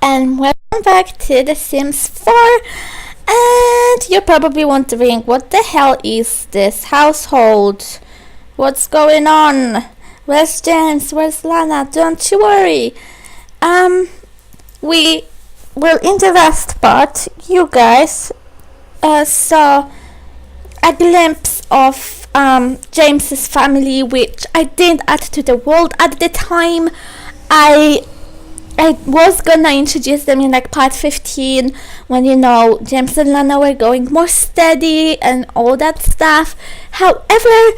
and welcome back to The Sims 4. And you're probably wondering, what the hell is this household? What's going on? Where's James? Where's Lana? Don't you worry. We will in the last part, you guys saw a glimpse of James's family, which I didn't add to the world at the time. I was gonna introduce them in like part 15 when James and Lana were going more steady and all that stuff. However,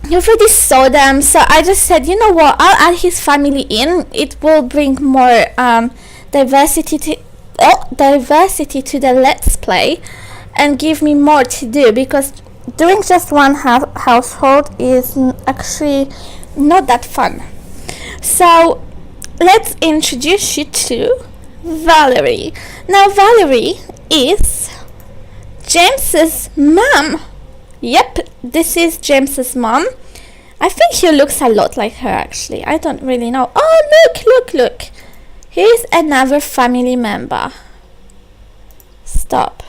you already saw them, so I just said, you know what, I'll add his family in. It will bring more diversity to the Let's Play and give me more to do, because doing just one household is actually not that fun. So let's introduce you to Valerie. Now Valerie is James's mom. Yep, this is James's mom. I think she looks a lot like her, actually. I don't really know. Oh, look. Here's another family member. Stop.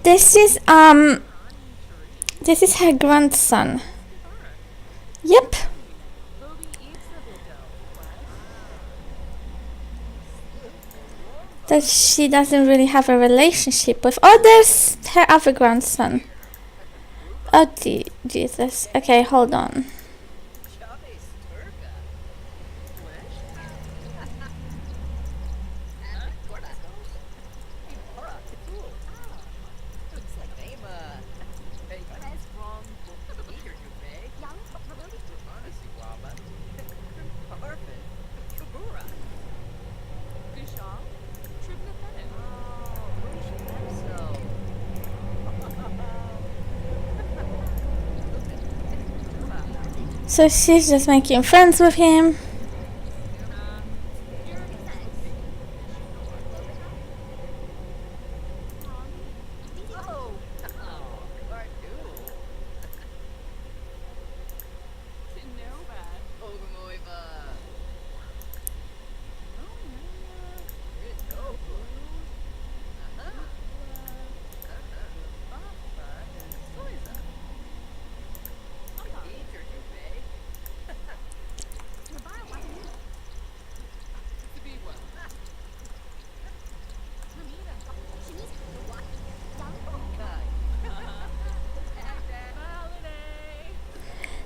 This is her grandson. Yep. That she doesn't really have a relationship with. Oh, there's her other grandson. Oh, Jesus. Okay, hold on. So she's just making friends with him.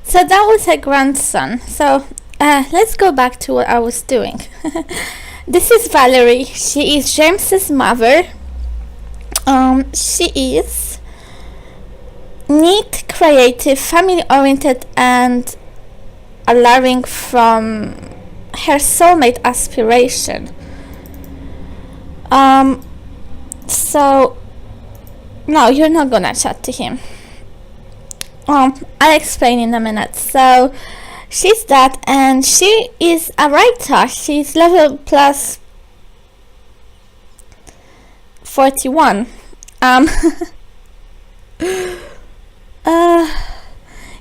So that was her grandson. So let's go back to what I was doing. This is Valerie. She is James's mother. She is neat, creative, family-oriented, and allowing from her soulmate aspiration. So no, you're not gonna chat to him. I'll explain in a minute. So she's that, and she is a writer. She's level plus 41.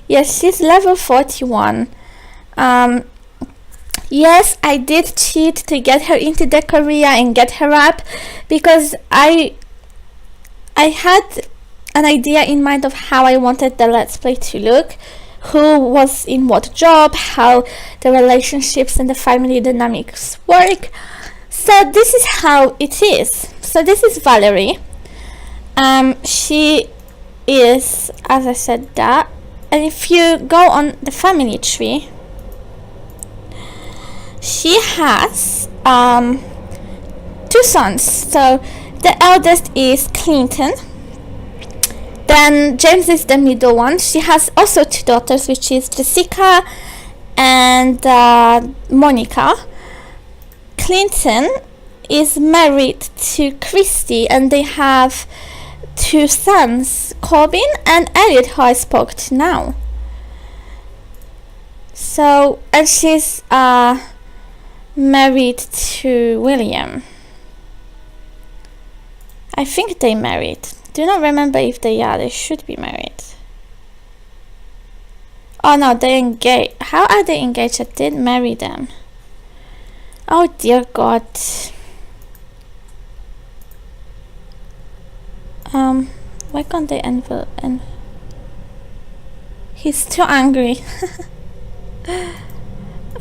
Yes, she's level 41. Yes, I did cheat to get her into the career and get her up, because I had an idea in mind of how I wanted the Let's Play to look, who was in what job, how the relationships and the family dynamics work. So this is how it is. So this is Valerie. She is, as I said, that. And if you go on the family tree, she has two sons. So the eldest is Clinton. Then James is the middle one. She has also two daughters, which is Jessica and Monica. Clinton is married to Christy, and they have two sons, Corbin and Elliot, who I spoke to now. So, and she's married to William. I think they married. Do not remember if they are. They should be married. Oh no, they engaged. How are they engaged? I did marry them. Oh dear God. Why can't they envelope? And he's too angry.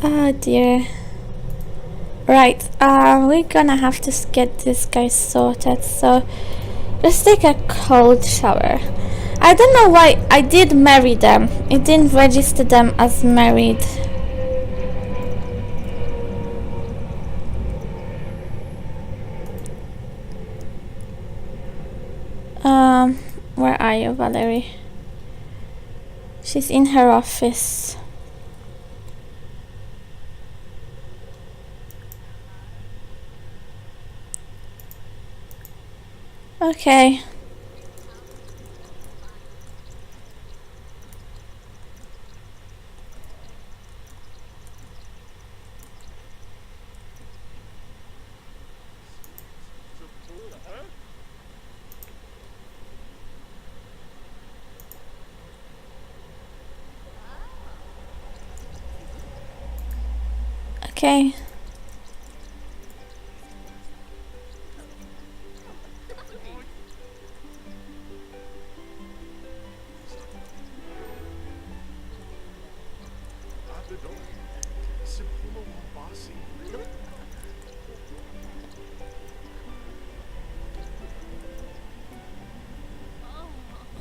Oh dear. Right, we're gonna have to get this guy sorted, so let's take a cold shower. I don't know why I did marry them. It didn't register them as married. Where are you, Valerie? She's in her office. Okay. Okay.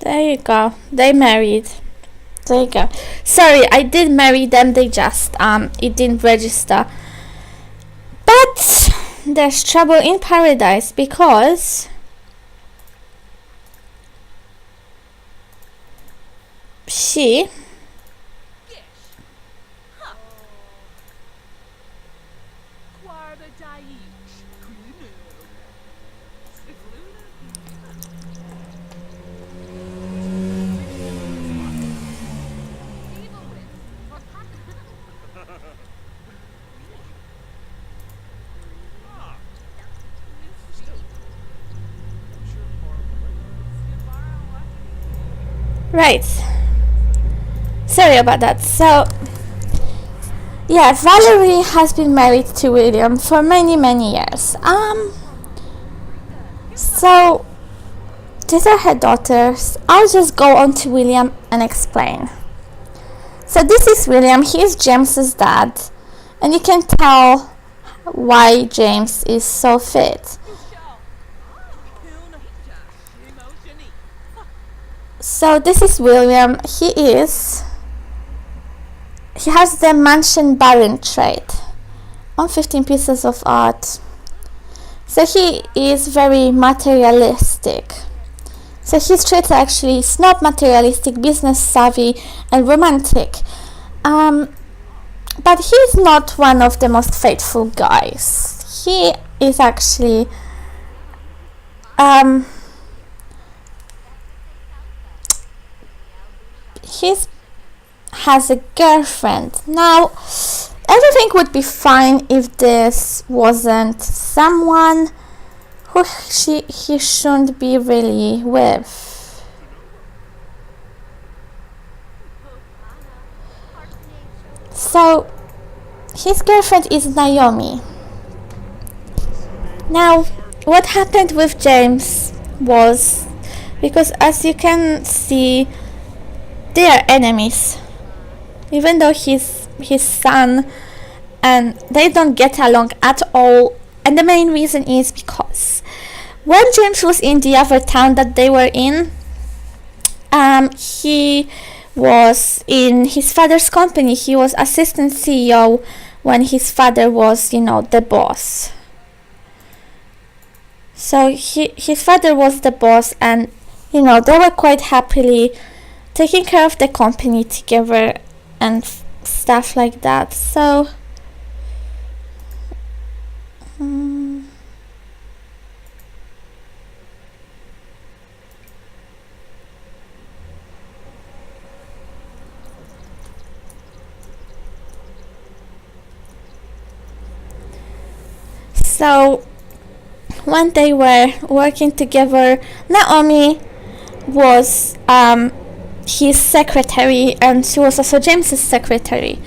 There you go. They married. There you go. Sorry, I did marry them. They just it didn't register. But there's trouble in paradise because she right. Sorry about that. So yeah, Valerie has been married to William for many years. So these are her daughters. I'll just go on to William and explain. So this is William. He is James's dad, and you can tell why James is so fit. So this is William. He has the mansion baron trait on 15 pieces of art. So he is very materialistic. So his traits are actually snob, materialistic, business savvy, and romantic. But he's not one of the most faithful guys. He is actually he has a girlfriend. Now, everything would be fine if this wasn't someone who he shouldn't be really with. So, his girlfriend is Naomi. Now, what happened with James was, because as you can see, they are enemies. Even though he's his son, and they don't get along at all. And the main reason is because when James was in the other town that they were in, he was in his father's company. He was assistant CEO when his father was, the boss. So his father was the boss, and they were quite happily taking care of the company together and stuff like that. So So when they were working together, Naomi was his secretary, and she was also James's secretary.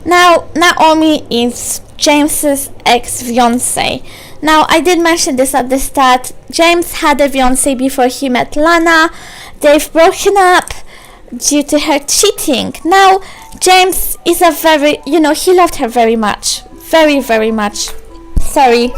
Now, Naomi is James's ex-fiancée. Now, I did mention this at the start. James had a fiancée before he met Lana. They've broken up due to her cheating. Now, James is a very, he loved her very much. Very, very much. Sorry.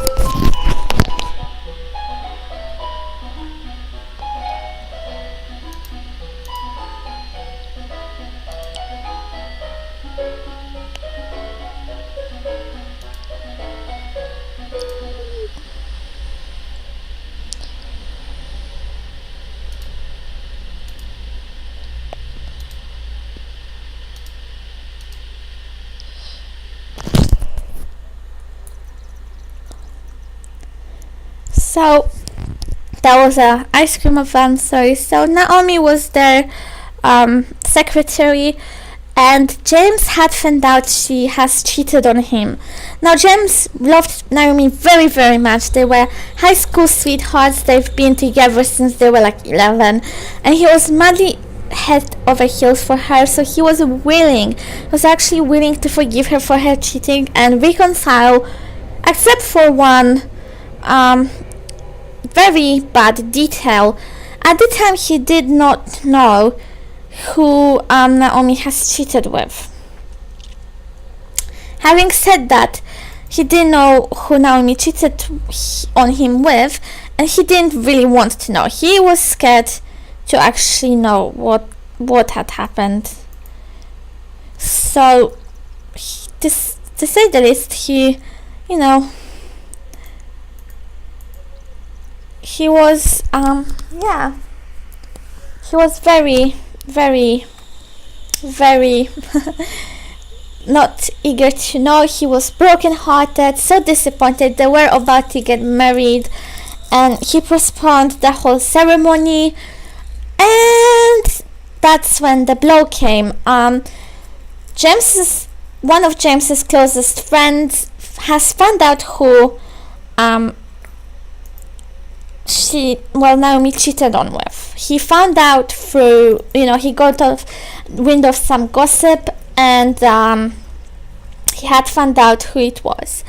So that was a ice cream event. Sorry. So Naomi was their secretary, and James had found out she has cheated on him. Now James loved Naomi very, very much. They were high school sweethearts. They've been together since they were like 11, and he was madly head over heels for her. So he was actually willing to forgive her for her cheating and reconcile, except for one very bad detail. At the time, he did not know who Naomi has cheated with. Having said that, he didn't know who Naomi cheated on him with, and he didn't really want to know. He was scared to actually know what had happened. So, to say the least, he was he was very, very, very not eager to know. He was broken-hearted, so disappointed. They were about to get married, and he postponed the whole ceremony, and that's when the blow came. One of James's closest friends has found out who Naomi cheated on with. He found out through, he got wind of some gossip, and he had found out who it was.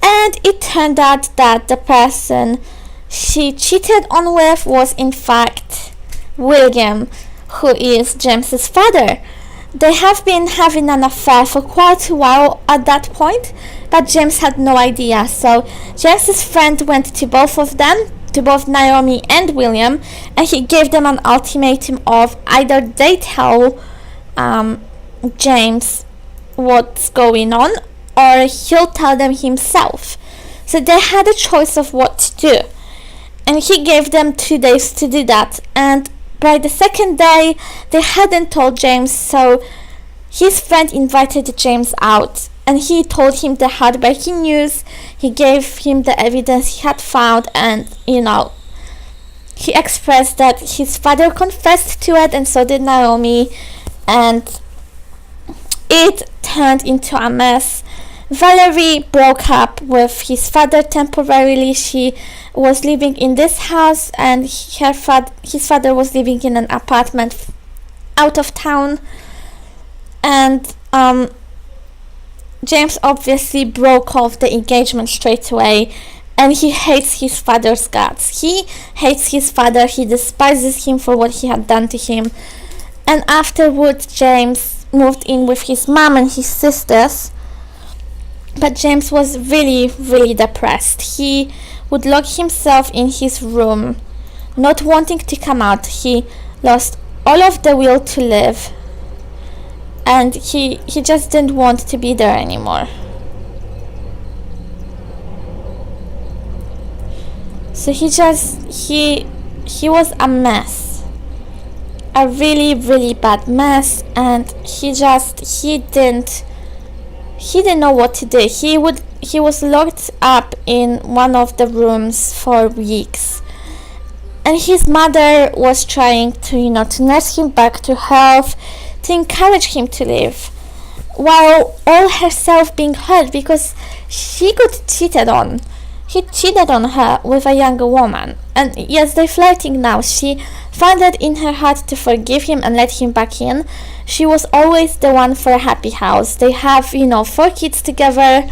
And it turned out that the person she cheated on with was in fact William, who is James's father. They have been having an affair for quite a while at that point, but James had no idea. So James's friend went to both of them, to both Naomi and William, and he gave them an ultimatum of either they tell James what's going on, or he'll tell them himself. So they had a choice of what to do, and he gave them 2 days to do that. And by the second day, they hadn't told James, so his friend invited James out, and he told him the heartbreaking news. He gave him the evidence he had found, and he expressed that his father confessed to it, and so did Naomi, and it turned into a mess. Valerie broke up with his father temporarily. She was living in this house, and his father was living in an apartment out of town. And James obviously broke off the engagement straight away, and he hates his father's guts. He hates his father. He despises him for what he had done to him. And afterwards, James moved in with his mom and his sisters. But James was really, really depressed. He would lock himself in his room, not wanting to come out. He lost all of the will to live, and he just didn't want to be there anymore. So he was a mess, a really, really bad mess, and he didn't know what to do. He was locked up in one of the rooms for weeks, and his mother was trying to nurse him back to health, to encourage him to live, while all herself being hurt because she got cheated on. He cheated on her with a younger woman, and yes, they're flirting now. She found it in her heart to forgive him and let him back in. She was always the one for a happy house. They have, 4 kids together.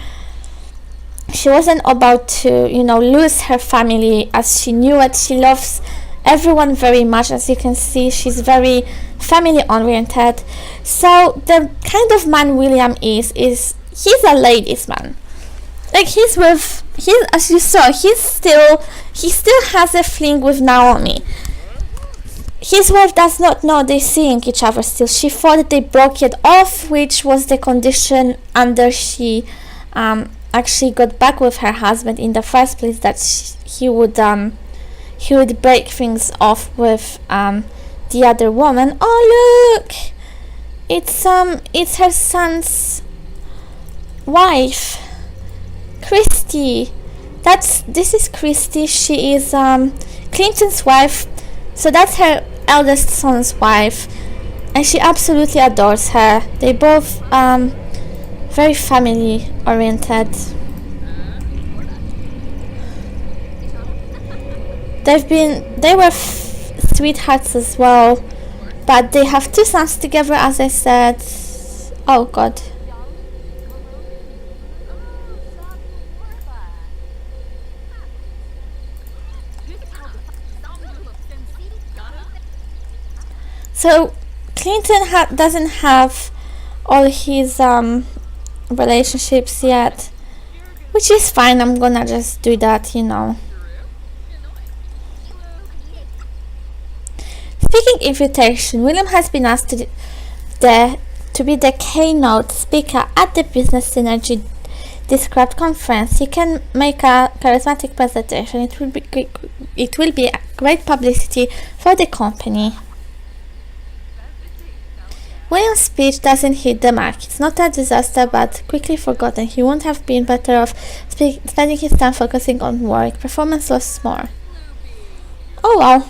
She wasn't about to, lose her family, as she knew it. She loves everyone very much. As you can see, she's very family oriented. So the kind of man William is he's a ladies man. Like, as you saw, he still has a fling with Naomi. His wife does not know they're seeing each other still. She thought they broke it off, which was the condition under she actually got back with her husband in the first place, that he would break things off with the other woman. Oh, look, it's her son's wife, Christy. This is Christy. She is Clinton's wife, so that's her eldest son's wife, and she absolutely adores her. They both very family oriented. They were sweethearts as well, but they have 2 sons together, as I said. Oh god. So Clinton doesn't have all his relationships yet, which is fine. I'm gonna just do that, Speaking invitation, William has been asked to be the keynote speaker at the Business Synergy Described conference. He can make a charismatic presentation. It will be a great publicity for the company. William's speech doesn't hit the mark. It's not a disaster, but quickly forgotten. He wouldn't have been better off spending his time focusing on work. Performance was more. Oh wow.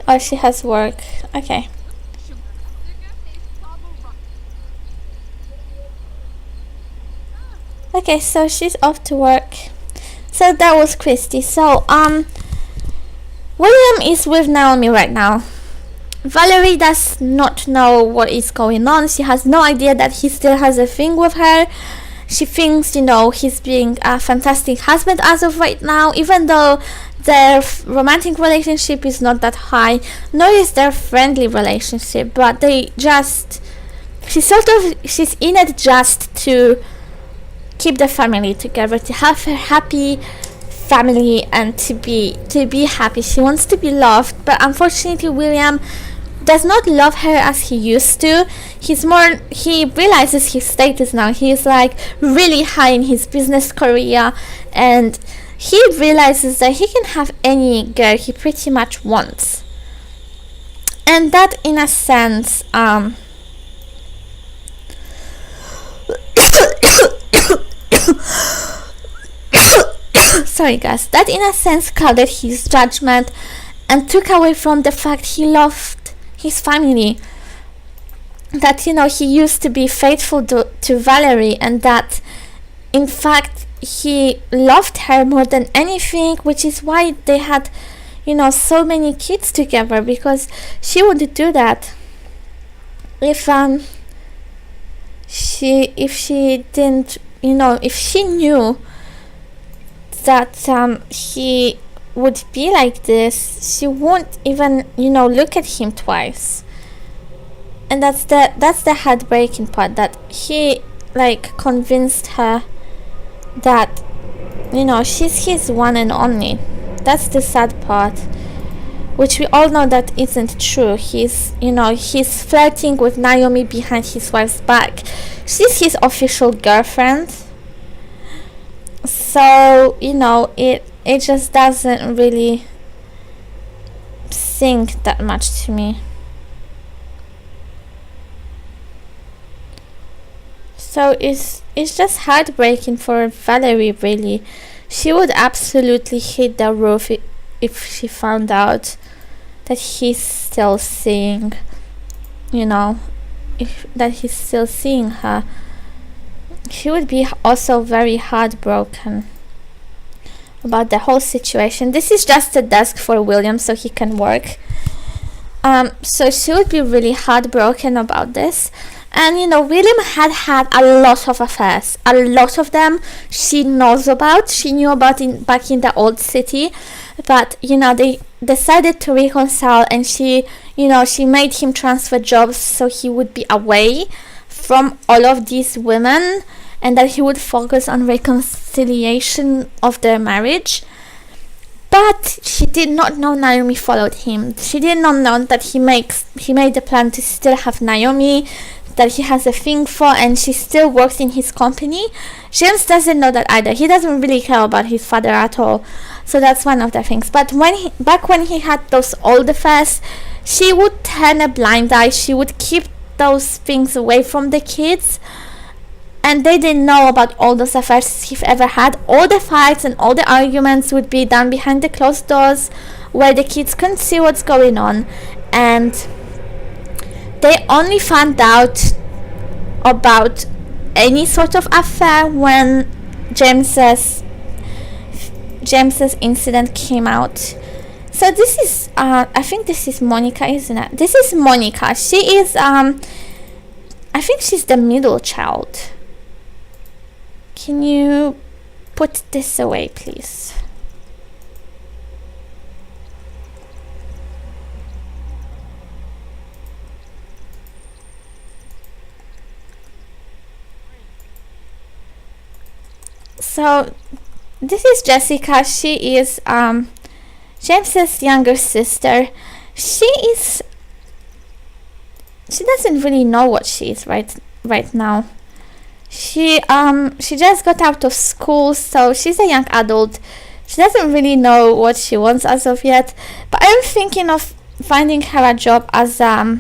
Oh, she has work. Okay. Okay, so she's off to work. So that was Christy. So William is with Naomi right now. Valerie does not know what is going on. She has no idea that he still has a thing with her. She thinks, he's being a fantastic husband as of right now, even though their romantic relationship is not that high, nor is their friendly relationship, but she's in it just to keep the family together, to have a happy family, and to be happy. She wants to be loved, but unfortunately William does not love her as he used to. He realizes his status now. He is like really high in his business career, and he realizes that he can have any girl he pretty much wants, and that in a sense sorry guys, that in a sense clouded his judgment and took away from the fact he loved his family, that he used to be faithful to Valerie, and that in fact he loved her more than anything, which is why they had so many kids together, because she would do that if she didn't, if she knew that he would be like this, she won't even look at him twice. And that's the heartbreaking part, that he convinced her that she's his one and only. That's the sad part, which we all know that isn't true. He's flirting with Naomi behind his wife's back. She's his official girlfriend. So it just doesn't really sink that much to me. So it's just heartbreaking for Valerie, really. She would absolutely hit the roof if she found out that he's still seeing that he's still seeing her, he would be also very heartbroken about the whole situation. This is just a desk for William so he can work. So she would be really heartbroken about this. And William had a lot of affairs. A lot of them she knows about. She knew about back in the old city. But they decided to reconcile, and she made him transfer jobs so he would be away from all of these women, and that he would focus on reconciliation of their marriage. But she did not know Naomi followed him. She did not know that he made the plan to still have Naomi, that he has a thing for, and she still works in his company. James doesn't know that either. He doesn't really care about his father at all. So that's one of the things. But back when he had those old affairs, she would turn a blind eye. She would keep those things away from the kids. And they didn't know about all those affairs he ever had. All the fights and all the arguments would be done behind the closed doors, where the kids couldn't see what's going on. And they only found out about any sort of affair when James's incident came out. So this is I think this is Monica, isn't it? This is Monica. She is I think she's the middle child. Can you put this away, please? So this is Jessica. She is James's younger sister. She doesn't really know what she is right now. She just got out of school, so she's a young adult. She doesn't really know what she wants as of yet. But I'm thinking of finding her a job as a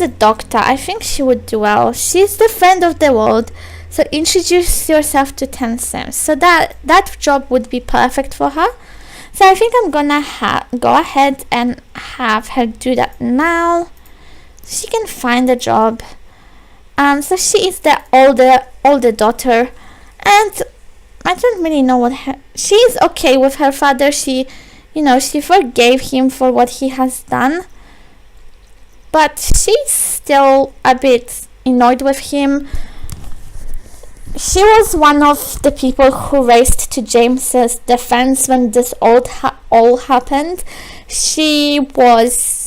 doctor. I think she would do well. She's the friend of the world. So introduce yourself to 10 Sims. So that job would be perfect for her. So I think I'm gonna go ahead and have her do that now. She can find a job. So she is the older daughter, and I don't really know what she is okay with her father. She forgave him for what he has done, but she's still a bit annoyed with him. She was one of the people who raced to James's defense when this all happened. She was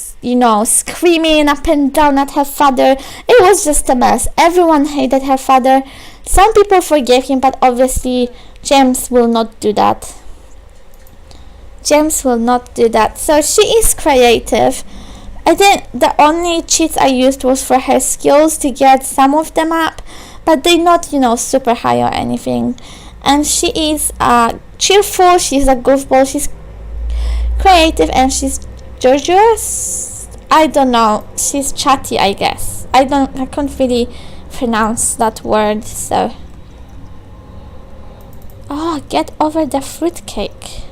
screaming up and down at her father. It was just a mess. Everyone hated her father. Some people forgave him, but obviously James will not do that. So she is creative. I think the only cheats I used was for her skills to get some of them up, but they're not super high or anything. And she is cheerful. She's a goofball. She's creative, and she's gorgeous. I don't know. She's chatty, I guess. I can't really pronounce that word, so. Oh, get over the fruitcake.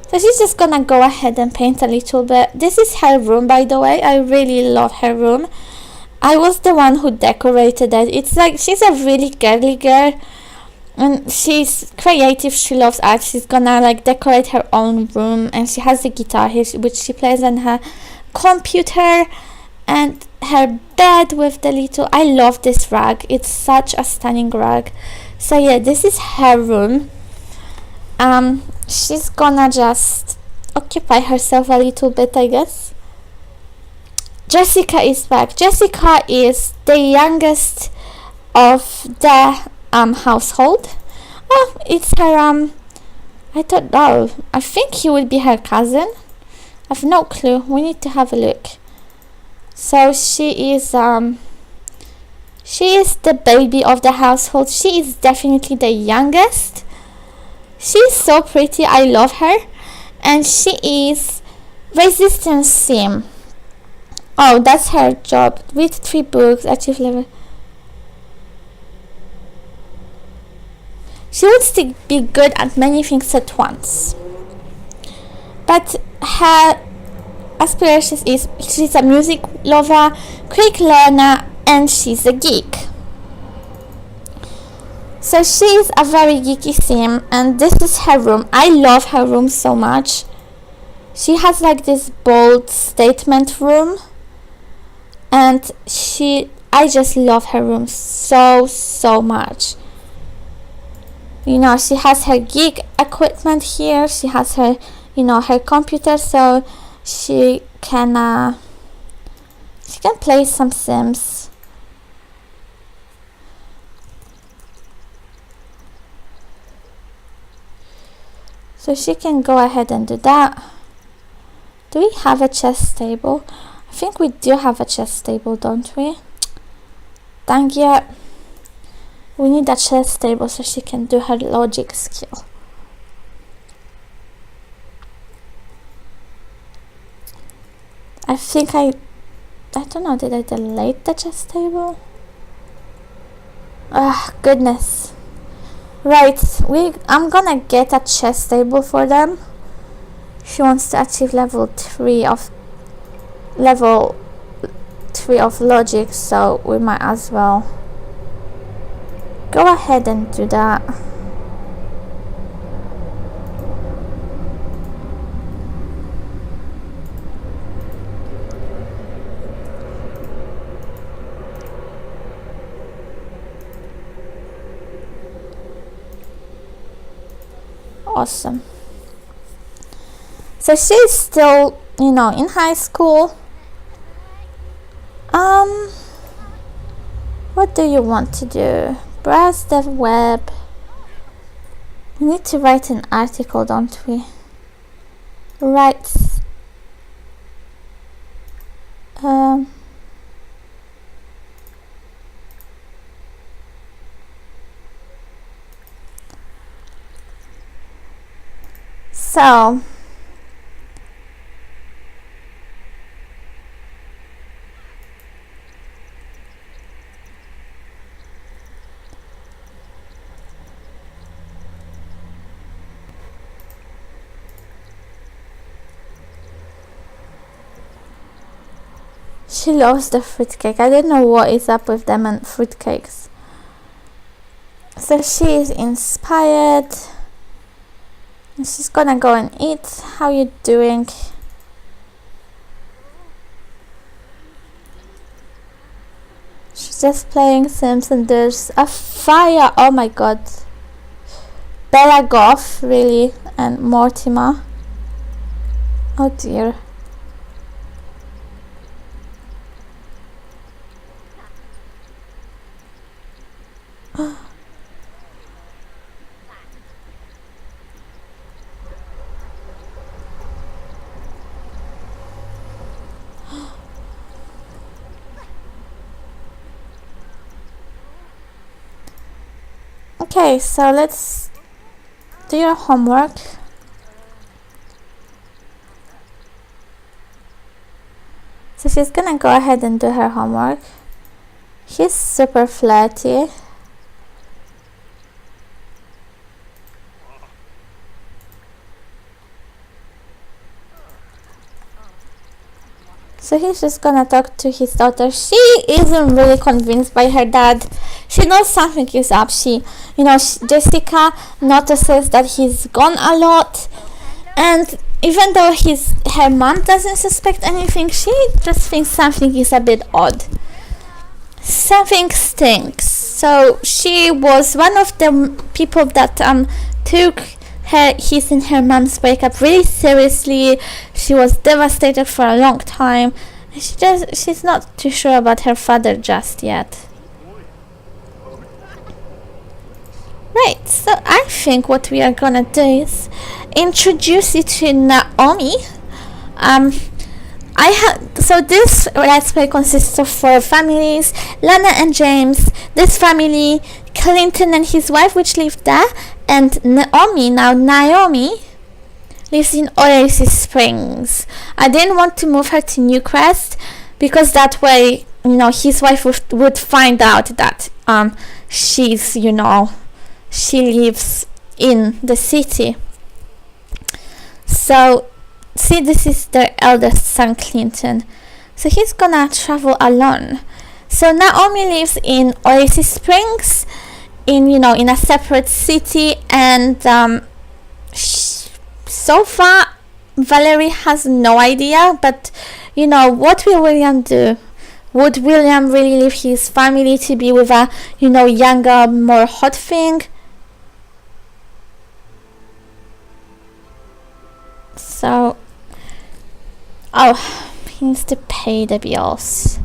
So she's just gonna go ahead and paint a little bit. This is her room, by the way. I really love her room. I was the one who decorated it. It's like she's a really girly girl. And she's creative, she loves art. She's gonna decorate her own room, and she has a guitar here which she plays on her computer, and her bed with the little, I love this rug. It's such a stunning rug. So yeah, this is her room. She's gonna just occupy herself a little bit, I guess. Jessica is back. Jessica is the youngest of the household. Oh, it's her I don't know. I think he would be her cousin. I've no clue. We need to have a look. So she is the baby of the household. She is definitely the youngest. She's so pretty. I love her. And she is resistance sim. Oh, that's her job. Read 3 books, achieve level. She wants to be good at many things at once. But her aspirations is she's a music lover, quick learner, and she's a geek. So she's a very geeky sim, and this is her room. I love her room so much. She has like this bold statement room, and I just love her room so much. You know, she has her geek equipment here. She has her, her computer, so she can play some Sims. So she can go ahead and do that. Do we have a chess table? I think we do have a chess table, don't we? Dang it. We need a chess table so she can do her logic skill. I think I don't know, did I delete the chess table? Ah, goodness. Right, I'm gonna get a chess table for them. She wants to achieve level 3 of logic, so we might as well go ahead and do that. Awesome. So she's still, in high school. What do you want to do? Browse the web. We need to write an article, don't we? Right. So she loves the fruitcake. I don't know what is up with them and fruitcakes. So she is inspired. And she's gonna go and eat. How you doing? She's just playing Sims and there's a fire. Oh my god. Bella Goff, really, and Mortimer. Oh dear. Okay, so let's do your homework. So she's gonna go ahead and do her homework. He's super flirty. So he's just gonna talk to his daughter. She isn't really convinced by her dad. She knows something is up. Jessica notices that he's gone a lot, and even though her mom doesn't suspect anything, she just thinks something is a bit odd. Something stinks. So she was one of the people that took his and her mom's breakup really seriously. She was devastated for a long time. She's not too sure about her father just yet. Right, so I think what we are gonna do is introduce you to Naomi. So this let's play consists of 4 families: Lana and James, this family, Clinton and his wife, which live there, and Naomi. Now Naomi lives in Oasis Springs. I didn't want to move her to Newcrest because that way, his wife would find out that she lives in the city. So see, this is their eldest son, Clinton. So he's gonna travel alone. So Naomi lives in Oasis Springs, in a separate city, and so far Valerie has no idea. But what will William do? Would William really leave his family to be with a younger, more hot thing? So, he needs to pay the bills.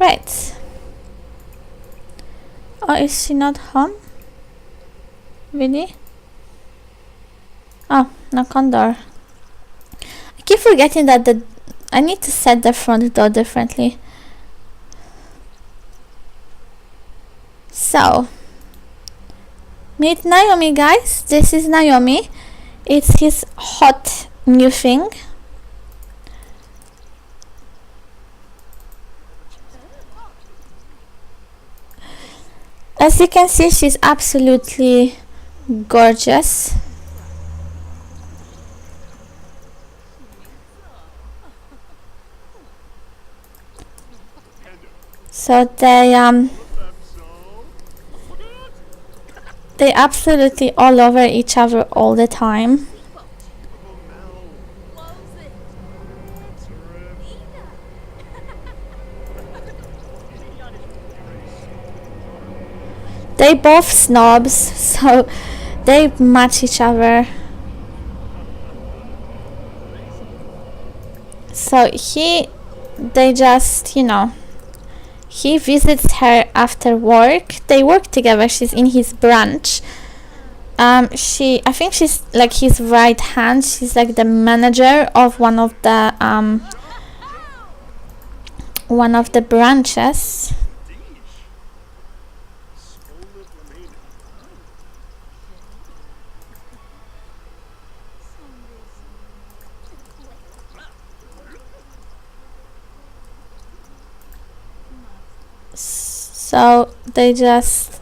Right. Oh, is she not home? Really? Oh, knock on door. I keep forgetting that I need to set the front door differently. So, meet Naomi, guys. This is Naomi. It's his hot new thing. As you can see, she's absolutely gorgeous. So they absolutely all over each other all the time. They both snobs, so they match each other. So they just, he visits her after work. They work together. She's in his branch. I think she's like his right hand. She's like the manager of one of the branches. So they just,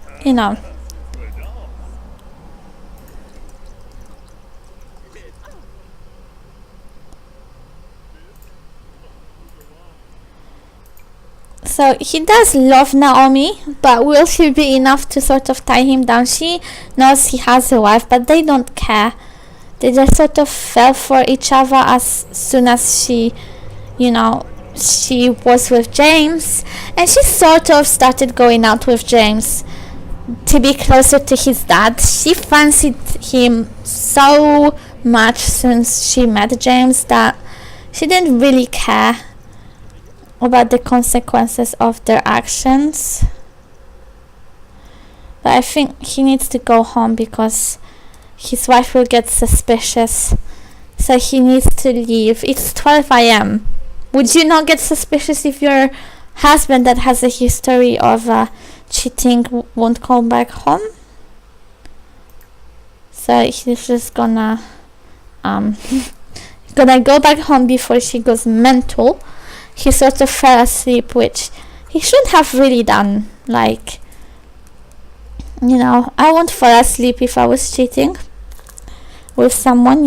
So he does love Naomi, but will she be enough to sort of tie him down? She knows he has a wife, but they don't care. They just sort of fell for each other as soon as she was with James, and she sort of started going out with James to be closer to his dad. She fancied him so much since she met James that she didn't really care about the consequences of their actions. But I think he needs to go home because his wife will get suspicious, so he needs to leave. It's 12 a.m. Would you not get suspicious if your husband that has a history of cheating won't come back home? So he's just gonna go back home before she goes mental. He sort of fell asleep, which he shouldn't have really done. Like, I won't fall asleep if I was cheating with someone,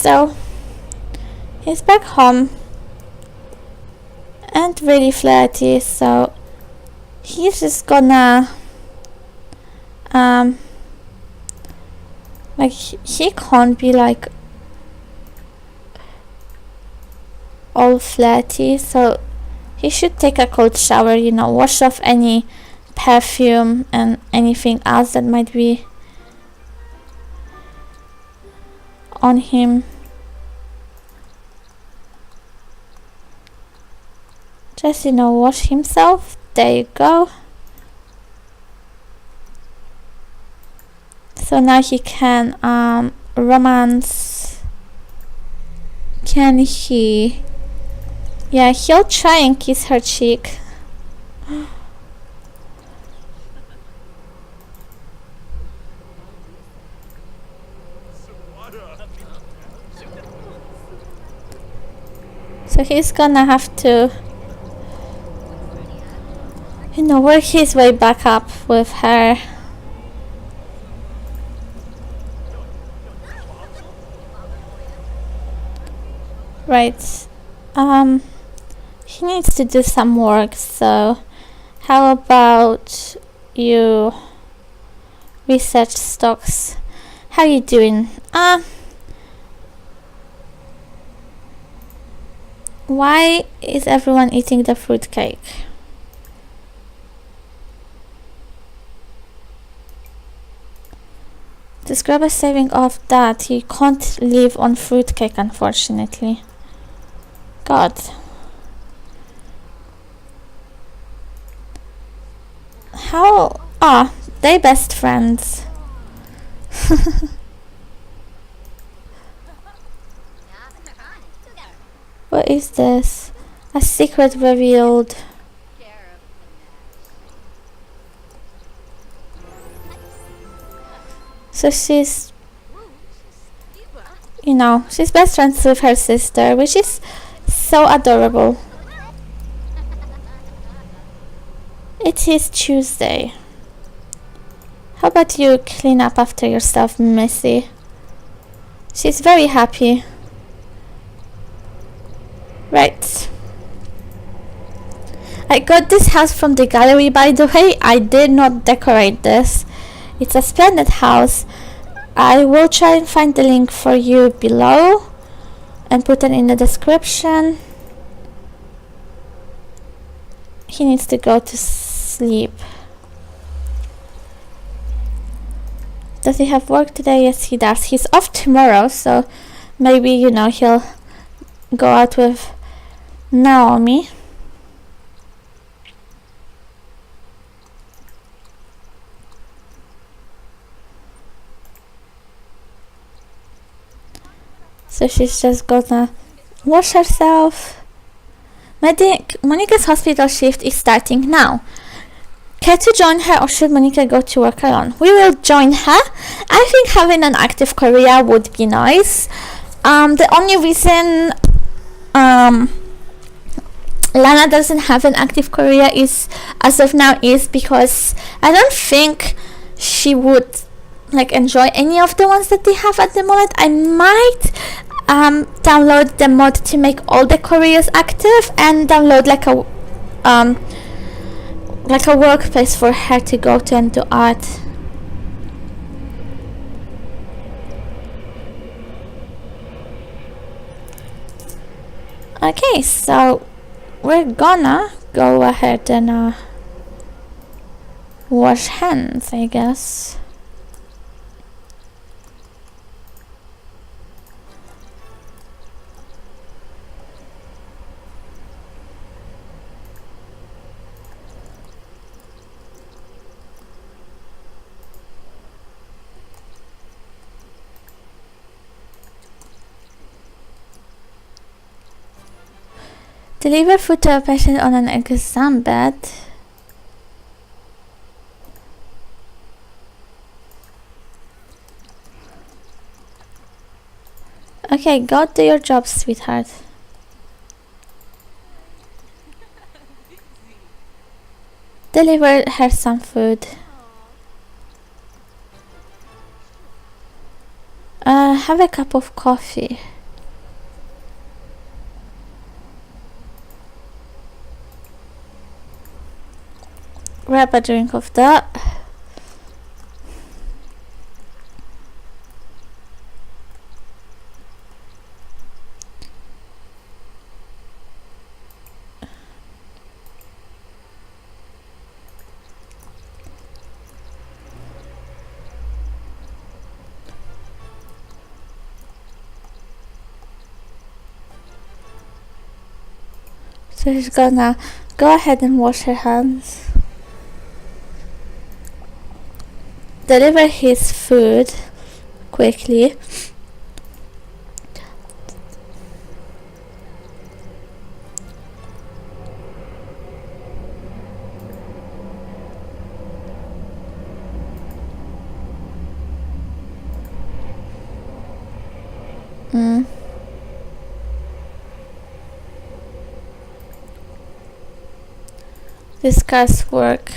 So he's back home and really flirty, so he's just gonna he can't be like all flirty, so he should take a cold shower, wash off any perfume and anything else that might be on him. Just wash himself. There you go. So now he can romance. Can he? Yeah, he'll try and kiss her cheek. So he's gonna have to, work his way back up with her. Right. He needs to do some work, so how about you research stocks? How you doing? Why is everyone eating the fruitcake? Describe a saving of that. You can't live on fruitcake, unfortunately. God. How? They best friends. What is this? A secret revealed. So she's, she's best friends with her sister, which is so adorable. It is Tuesday. How about you clean up after yourself, Missy? She's very happy. Right. I got this house from the gallery, by the way. I did not decorate this. It's a splendid house. I will try and find the link for you below and put it in the description. He needs to go to sleep. Does he have work today? Yes, he does. He's off tomorrow, so maybe, he'll go out with Naomi. So she's just gonna wash herself. Monica's hospital shift is starting now. Care to join her, or should Monica go to work alone? We will join her. I think having an active career would be nice. The only reason Lana doesn't have an active career is, as of now, is because I don't think she would enjoy any of the ones that they have at the moment. I might download the mod to make all the careers active and download a workplace for her to go to and do art. Okay, so we're gonna go ahead and wash hands, I guess. Deliver food to a patient on an exam bed. Okay, go do your job, sweetheart. Deliver her some food. Have a cup of coffee. Grab a drink of that. So she's gonna go ahead and wash her hands. deliver his food quickly. Discuss work.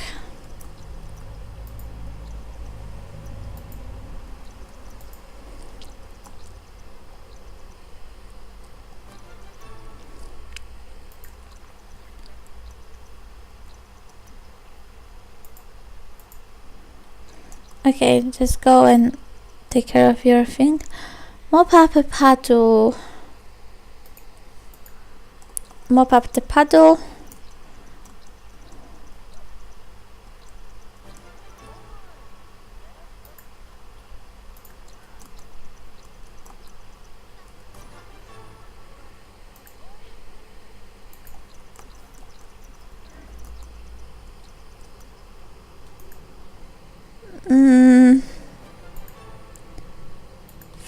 Okay, just go and take care of your thing. Mop up the puddle. Mop up the puddle.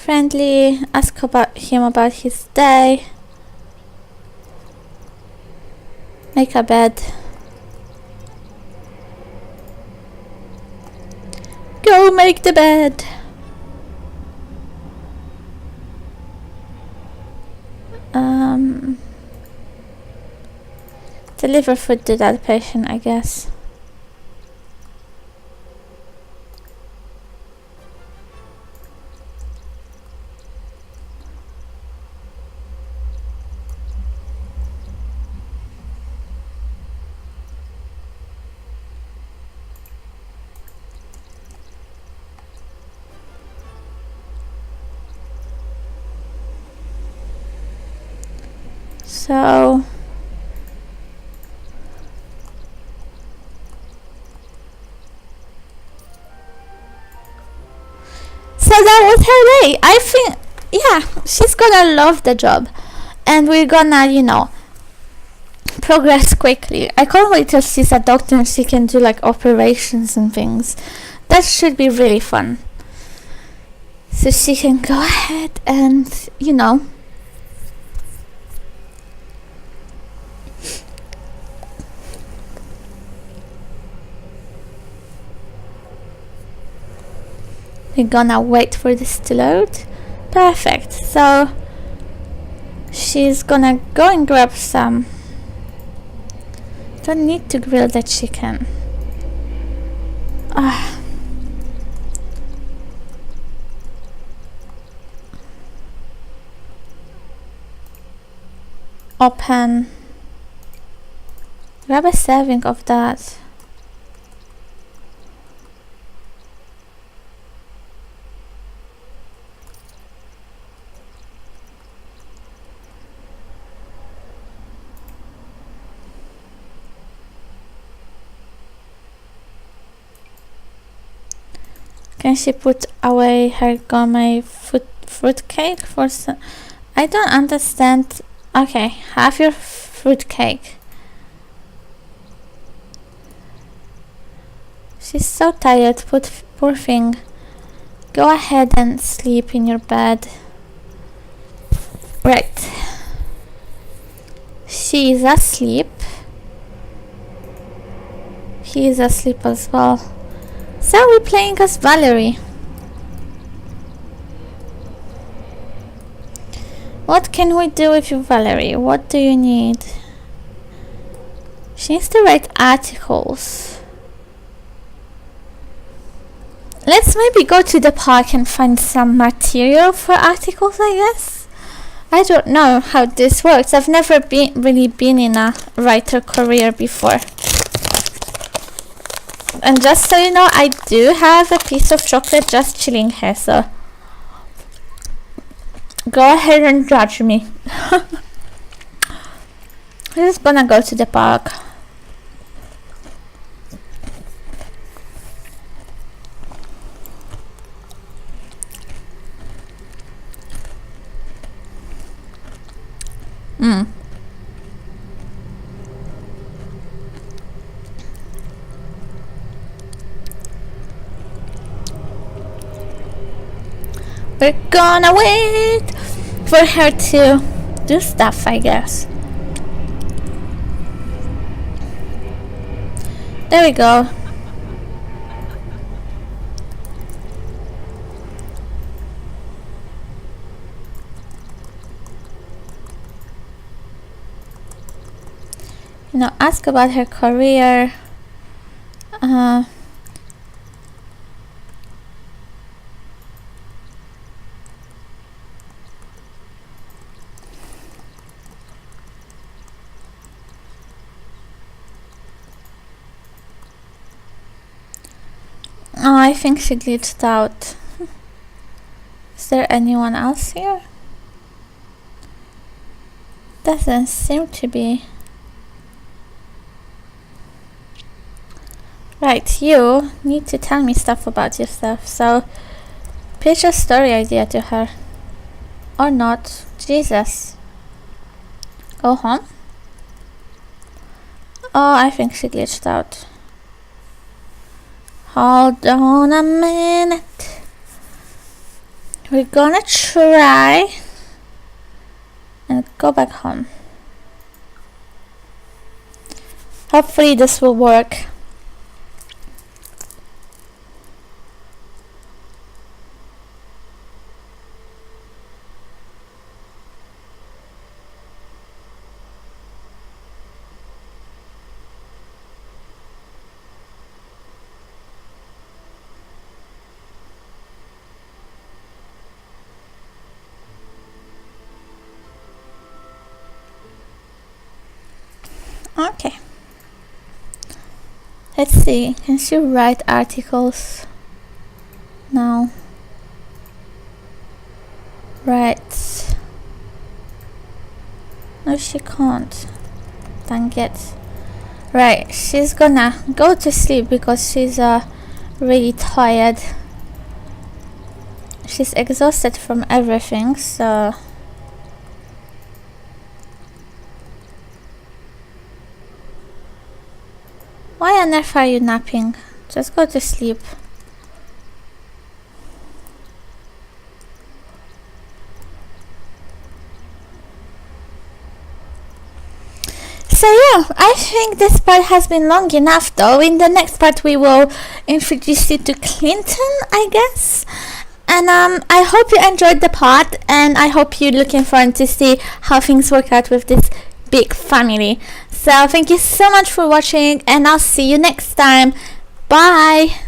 Friendly, ask about him about his day. Make a bed. Go make the bed. Deliver food to that patient, I guess. So that was her day. I think, yeah, she's gonna love the job, and we're gonna, progress quickly. I can't wait till she's a doctor and she can do like operations and things. That should be really fun. So she can go ahead and, we're gonna wait for this to load. Perfect. So she's gonna go and grab some. Don't need to grill the chicken. Open. Grab a serving of that. Can she put away her gourmet fruit cake for some? I don't understand. Okay, have your fruit cake. She's so tired, poor thing. Go ahead and sleep in your bed. Right. She is asleep. He is asleep as well. So we're playing as Valerie. What can we do with you, Valerie? What do you need? She needs to write articles. Let's maybe go to the park and find some material for articles, I guess. I don't know how this works. I've never really been in a writer career before. And just so you know, I do have a piece of chocolate just chilling here, so go ahead and judge me. We're just gonna go to the park. We're gonna wait for her to do stuff, I guess. There we go. You know, ask about her career. Oh, I think she glitched out. Is there anyone else here? Doesn't seem to be. Right, you need to tell me stuff about yourself, so pitch a story idea to her. Or not. Jesus. Go home? Oh, I think she glitched out. Hold on a minute. We're gonna try and go back home. Hopefully this will work. Okay. Let's see. Can she write articles? No. Right. No, she can't. Dang it. Right. She's gonna go to sleep because she's really tired. She's exhausted from everything, so. Why on earth are you napping? Just go to sleep. So yeah, I think this part has been long enough though. In the next part we will introduce you to Clinton, I guess. And I hope you enjoyed the part, and I hope you're looking forward to see how things work out with this big family. So thank you so much for watching, and I'll see you next time. Bye.